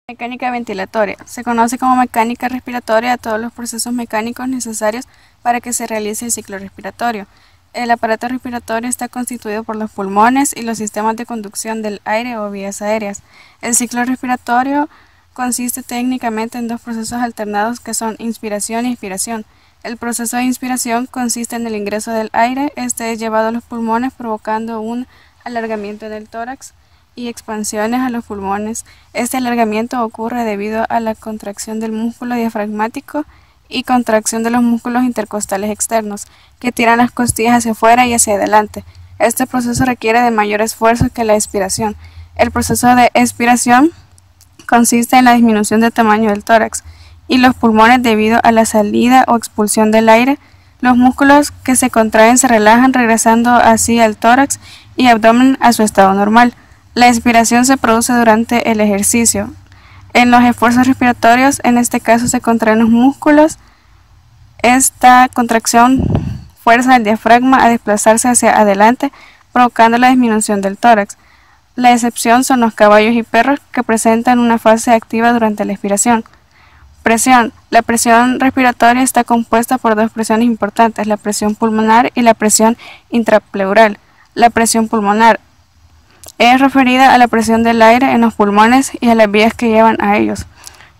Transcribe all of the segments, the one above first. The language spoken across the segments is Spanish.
Mecánica ventilatoria. Se conoce como mecánica respiratoria a todos los procesos mecánicos necesarios para que se realice el ciclo respiratorio. El aparato respiratorio está constituido por los pulmones y los sistemas de conducción del aire o vías aéreas. El ciclo respiratorio consiste técnicamente en dos procesos alternados que son inspiración y expiración. El proceso de inspiración consiste en el ingreso del aire, este es llevado a los pulmones provocando un alargamiento del tórax y expansiones a los pulmones. Este alargamiento ocurre debido a la contracción del músculo diafragmático y contracción de los músculos intercostales externos, que tiran las costillas hacia afuera y hacia adelante. Este proceso requiere de mayor esfuerzo que la expiración. El proceso de expiración consiste en la disminución del tamaño del tórax y los pulmones debido a la salida o expulsión del aire. Los músculos que se contraen se relajan, regresando así al tórax y abdomen a su estado normal. La expiración se produce durante el ejercicio. En los esfuerzos respiratorios, en este caso se contraen los músculos. Esta contracción fuerza al diafragma a desplazarse hacia adelante, provocando la disminución del tórax. La excepción son los caballos y perros, que presentan una fase activa durante la expiración. Presión. La presión respiratoria está compuesta por dos presiones importantes, la presión pulmonar y la presión intrapleural. La presión pulmonar es referida a la presión del aire en los pulmones y a las vías que llevan a ellos,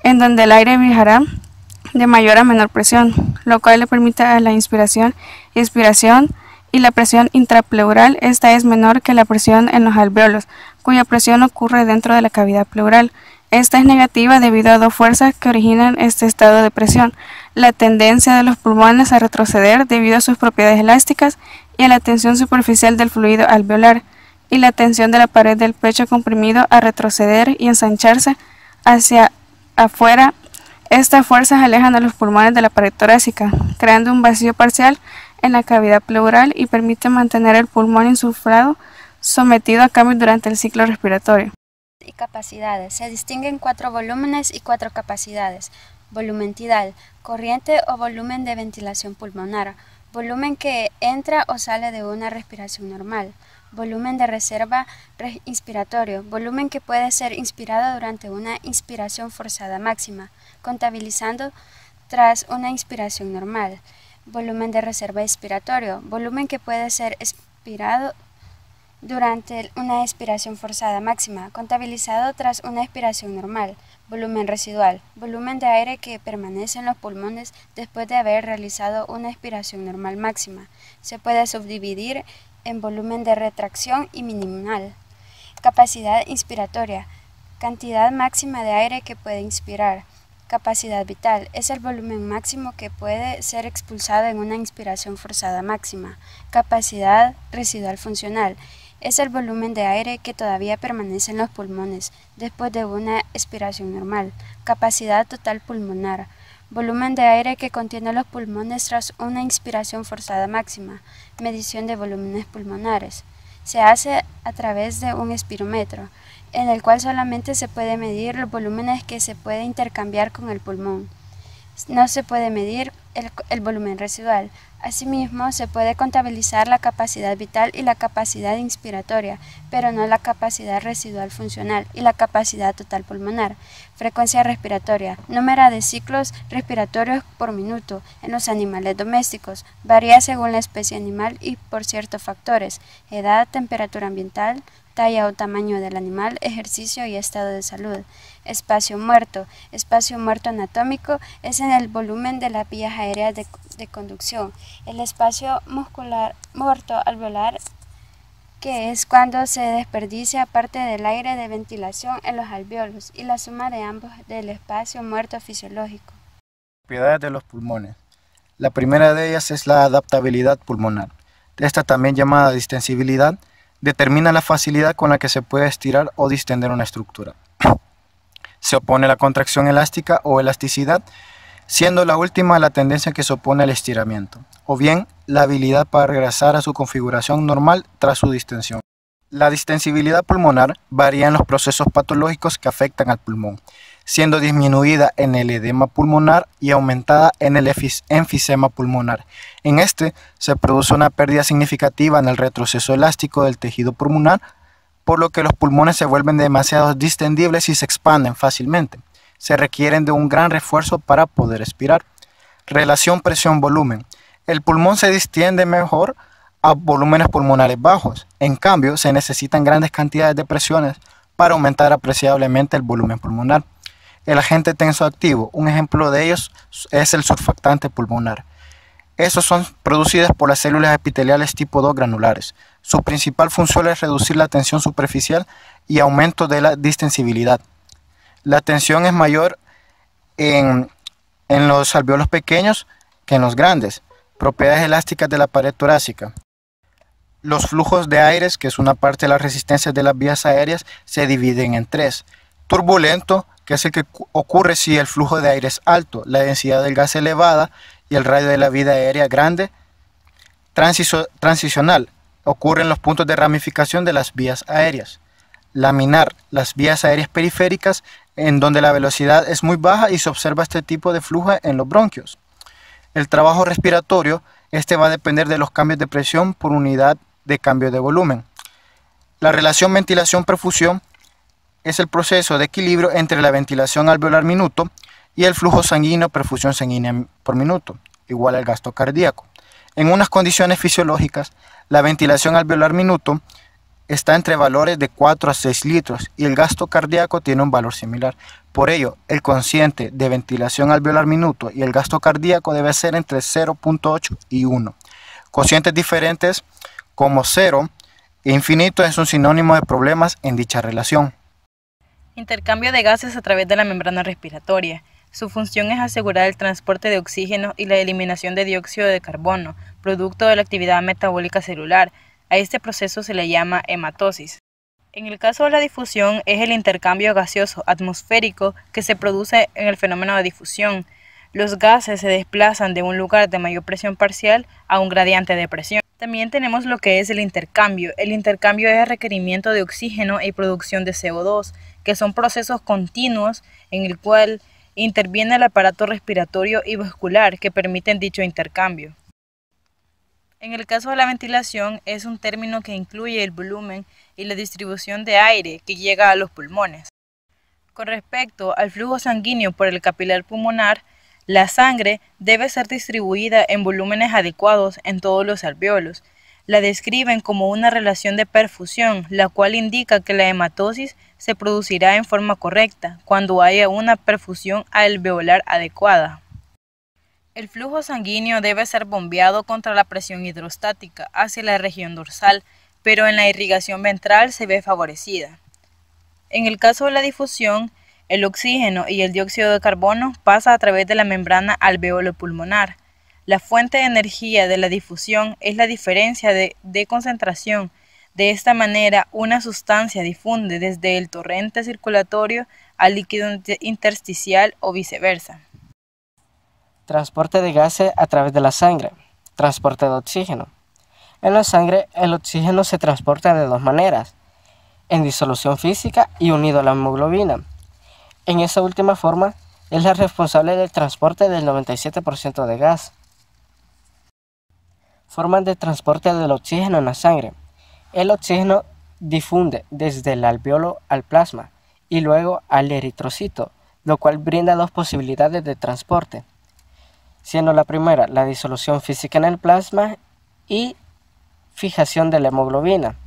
en donde el aire viajará de mayor a menor presión, lo cual le permite a la inspiración y expiración. Y la presión intrapleural, esta es menor que la presión en los alvéolos, cuya presión ocurre dentro de la cavidad pleural. Esta es negativa debido a dos fuerzas que originan este estado de presión: la tendencia de los pulmones a retroceder debido a sus propiedades elásticas y a la tensión superficial del fluido alveolar, y la tensión de la pared del pecho comprimido a retroceder y ensancharse hacia afuera. Estas fuerzas alejan a los pulmones de la pared torácica, creando un vacío parcial en la cavidad pleural y permiten mantener el pulmón insuflado, sometido a cambios durante el ciclo respiratorio. Y capacidades. Se distinguen 4 volúmenes y 4 capacidades. Volumen tidal, corriente o volumen de ventilación pulmonar, volumen que entra o sale de una respiración normal. Volumen de reserva inspiratorio, volumen que puede ser inspirado durante una inspiración forzada máxima, contabilizando tras una inspiración normal. Volumen de reserva expiratorio, volumen que puede ser expirado durante una expiración forzada máxima, contabilizado tras una expiración normal. Volumen residual, volumen de aire que permanece en los pulmones después de haber realizado una expiración normal máxima. Se puede subdividir en volumen de retracción y minimal. Capacidad inspiratoria, cantidad máxima de aire que puede inspirar. Capacidad vital, es el volumen máximo que puede ser expulsado en una inspiración forzada máxima. Capacidad residual funcional, es el volumen de aire que todavía permanece en los pulmones después de una expiración normal. Capacidad total pulmonar, volumen de aire que contiene los pulmones tras una inspiración forzada máxima. Medición de volúmenes pulmonares. Se hace a través de un espirómetro, en el cual solamente se puede medir los volúmenes que se puede intercambiar con el pulmón. No se puede medir el volumen residual. Asimismo, se puede contabilizar la capacidad vital y la capacidad inspiratoria, pero no la capacidad residual funcional y la capacidad total pulmonar. Frecuencia respiratoria, número de ciclos respiratorios por minuto en los animales domésticos, varía según la especie animal y por ciertos factores: edad, temperatura ambiental, talla o tamaño del animal, ejercicio y estado de salud. Espacio muerto anatómico es en el volumen de las vías aéreas de conducción. El espacio muscular muerto alveolar, que es cuando se desperdicia parte del aire de ventilación en los alvéolos, y la suma de ambos del espacio muerto fisiológico. Propiedades de los pulmones. La primera de ellas es la adaptabilidad pulmonar. Esta, también llamada distensibilidad, determina la facilidad con la que se puede estirar o distender una estructura. Se opone la contracción elástica o elasticidad, siendo la última la tendencia que se opone al estiramiento, o bien la habilidad para regresar a su configuración normal tras su distensión. La distensibilidad pulmonar varía en los procesos patológicos que afectan al pulmón, siendo disminuida en el edema pulmonar y aumentada en el enfisema pulmonar. En este se produce una pérdida significativa en el retroceso elástico del tejido pulmonar, por lo que los pulmones se vuelven demasiado distendibles y se expanden fácilmente. Se requieren de un gran refuerzo para poder respirar. Relación presión-volumen. El pulmón se distiende mejor a volúmenes pulmonares bajos. En cambio, se necesitan grandes cantidades de presiones para aumentar apreciablemente el volumen pulmonar. El agente tenso activo, un ejemplo de ellos es el surfactante pulmonar. Estos son producidos por las células epiteliales tipo 2 granulares. Su principal función es reducir la tensión superficial y aumento de la distensibilidad. La tensión es mayor en los alvéolos pequeños que en los grandes. Propiedades elásticas de la pared torácica. Los flujos de aires, que es una parte de las resistencias de las vías aéreas, se dividen en tres. Turbulento, que es el que ocurre si el flujo de aire es alto, la densidad del gas elevada y el radio de la vida aérea grande. Transicional, ocurre en los puntos de ramificación de las vías aéreas. Laminar, las vías aéreas periféricas, en donde la velocidad es muy baja y se observa este tipo de flujo en los bronquios. El trabajo respiratorio, este va a depender de los cambios de presión por unidad de cambio de volumen. La relación ventilación-perfusión es el proceso de equilibrio entre la ventilación alveolar minuto y el flujo sanguíneo perfusión sanguínea por minuto, igual al gasto cardíaco. En unas condiciones fisiológicas, la ventilación alveolar minuto está entre valores de 4 a 6 litros y el gasto cardíaco tiene un valor similar. Por ello, el cociente de ventilación alveolar minuto y el gasto cardíaco debe ser entre 0.8 y 1. Cocientes diferentes como 0 e infinito es un sinónimo de problemas en dicha relación. Intercambio de gases a través de la membrana respiratoria. Su función es asegurar el transporte de oxígeno y la eliminación de dióxido de carbono, producto de la actividad metabólica celular. A este proceso se le llama hematosis. En el caso de la difusión es el intercambio gaseoso atmosférico que se produce en el fenómeno de difusión. Los gases se desplazan de un lugar de mayor presión parcial a un gradiente de presión. También tenemos lo que es el intercambio. El intercambio es el requerimiento de oxígeno y producción de CO2, que son procesos continuos en el cual interviene el aparato respiratorio y vascular que permiten dicho intercambio. En el caso de la ventilación es un término que incluye el volumen y la distribución de aire que llega a los pulmones. Con respecto al flujo sanguíneo por el capilar pulmonar, la sangre debe ser distribuida en volúmenes adecuados en todos los alvéolos. La describen como una relación de perfusión, la cual indica que la hematosis se producirá en forma correcta cuando haya una perfusión alveolar adecuada. El flujo sanguíneo debe ser bombeado contra la presión hidrostática hacia la región dorsal, pero en la irrigación ventral se ve favorecida. En el caso de la difusión, el oxígeno y el dióxido de carbono pasa a través de la membrana alveolo-pulmonar. La fuente de energía de la difusión es la diferencia de concentración. De esta manera, una sustancia difunde desde el torrente circulatorio al líquido intersticial o viceversa. Transporte de gases a través de la sangre. Transporte de oxígeno. En la sangre, el oxígeno se transporta de dos maneras, en disolución física y unido a la hemoglobina. En esa última forma, es la responsable del transporte del 97% de gas. Formas de transporte del oxígeno en la sangre. El oxígeno difunde desde el alvéolo al plasma y luego al eritrocito, lo cual brinda dos posibilidades de transporte, siendo la primera la disolución física en el plasma y fijación de la hemoglobina.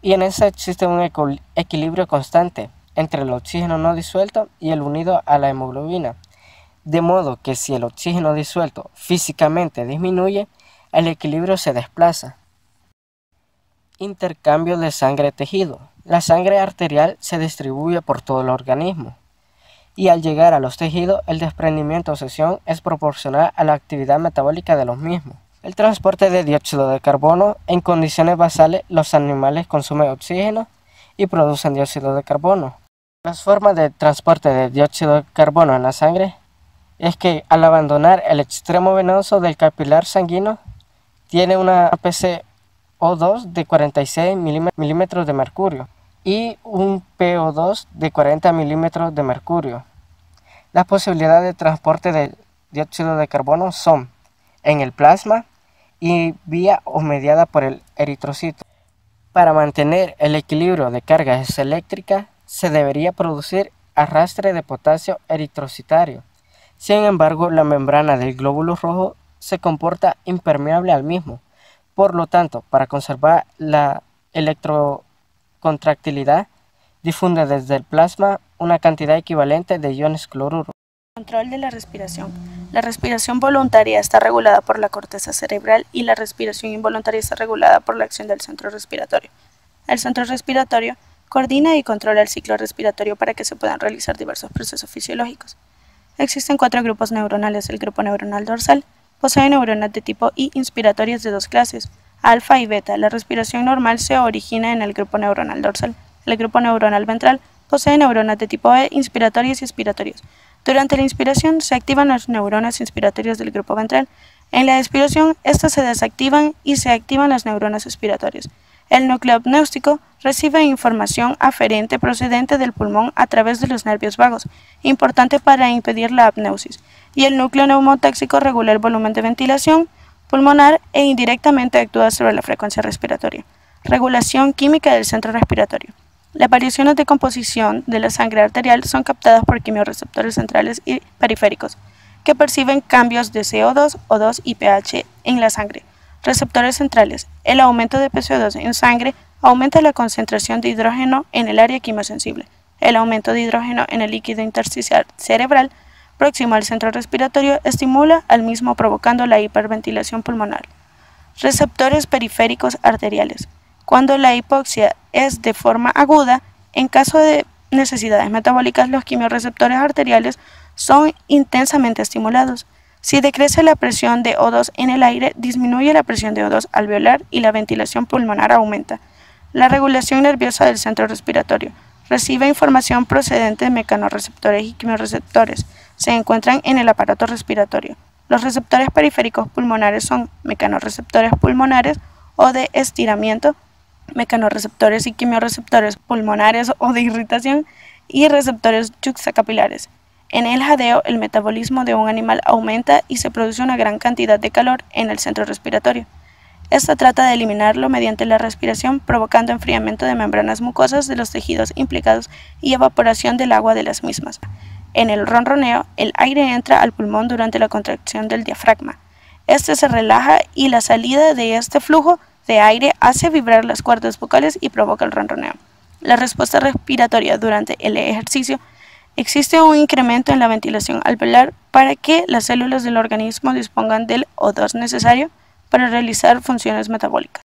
Y en esa existe un equilibrio constante entre el oxígeno no disuelto y el unido a la hemoglobina, de modo que si el oxígeno disuelto físicamente disminuye, el equilibrio se desplaza. Intercambio de sangre-tejido. La sangre arterial se distribuye por todo el organismo y al llegar a los tejidos, el desprendimiento o cesión es proporcional a la actividad metabólica de los mismos. El transporte de dióxido de carbono. En condiciones basales, los animales consumen oxígeno y producen dióxido de carbono. Las formas de transporte de dióxido de carbono en la sangre es que al abandonar el extremo venoso del capilar sanguíneo, tiene una PCO2 de 46 milímetros de mercurio y un PO2 de 40 milímetros de mercurio. Las posibilidades de transporte de dióxido de carbono son en el plasma y vía o mediada por el eritrocito. Para mantener el equilibrio de cargas eléctricas se debería producir arrastre de potasio eritrocitario. Sin embargo, la membrana del glóbulo rojo se comporta impermeable al mismo. Por lo tanto, para conservar la electrocontractilidad, difunde desde el plasma una cantidad equivalente de iones cloruro. Control de la respiración. La respiración voluntaria está regulada por la corteza cerebral y la respiración involuntaria está regulada por la acción del centro respiratorio. El centro respiratorio coordina y controla el ciclo respiratorio para que se puedan realizar diversos procesos fisiológicos. Existen 4 grupos neuronales. El grupo neuronal dorsal posee neuronas de tipo I inspiratorias de 2 clases, alfa y beta. La respiración normal se origina en el grupo neuronal dorsal. El grupo neuronal ventral posee neuronas de tipo E inspiratorias y expiratorias. Durante la inspiración se activan las neuronas inspiratorias del grupo ventral. En la expiración, estas se desactivan y se activan las neuronas expiratorias. El núcleo apnéutico recibe información aferente procedente del pulmón a través de los nervios vagos, importante para impedir la apneusis, y el núcleo neumotáxico regula el volumen de ventilación pulmonar e indirectamente actúa sobre la frecuencia respiratoria. Regulación química del centro respiratorio. Las variaciones de composición de la sangre arterial son captadas por quimiorreceptores centrales y periféricos, que perciben cambios de CO2, O2 y pH en la sangre. Receptores centrales. El aumento de PCO2 en sangre aumenta la concentración de hidrógeno en el área quimiosensible. El aumento de hidrógeno en el líquido intersticial cerebral próximo al centro respiratorio estimula al mismo provocando la hiperventilación pulmonar. Receptores periféricos arteriales. Cuando la hipoxia es de forma aguda, en caso de necesidades metabólicas, los quimiorreceptores arteriales son intensamente estimulados. Si decrece la presión de O2 en el aire, disminuye la presión de O2 alveolar y la ventilación pulmonar aumenta. La regulación nerviosa del centro respiratorio. Recibe información procedente de mecanorreceptores y quimiorreceptores. Se encuentran en el aparato respiratorio. Los receptores periféricos pulmonares son mecanorreceptores pulmonares o de estiramiento, mecanorreceptores y quimiorreceptores pulmonares o de irritación y receptores juxtacapilares. En el jadeo, el metabolismo de un animal aumenta y se produce una gran cantidad de calor en el centro respiratorio. Esta trata de eliminarlo mediante la respiración, provocando enfriamiento de membranas mucosas de los tejidos implicados y evaporación del agua de las mismas. En el ronroneo, el aire entra al pulmón durante la contracción del diafragma. Este se relaja y la salida de este flujo de aire hace vibrar las cuerdas vocales y provoca el ronroneo. La respuesta respiratoria durante el ejercicio. Existe un incremento en la ventilación alveolar para que las células del organismo dispongan del O2 necesario para realizar funciones metabólicas.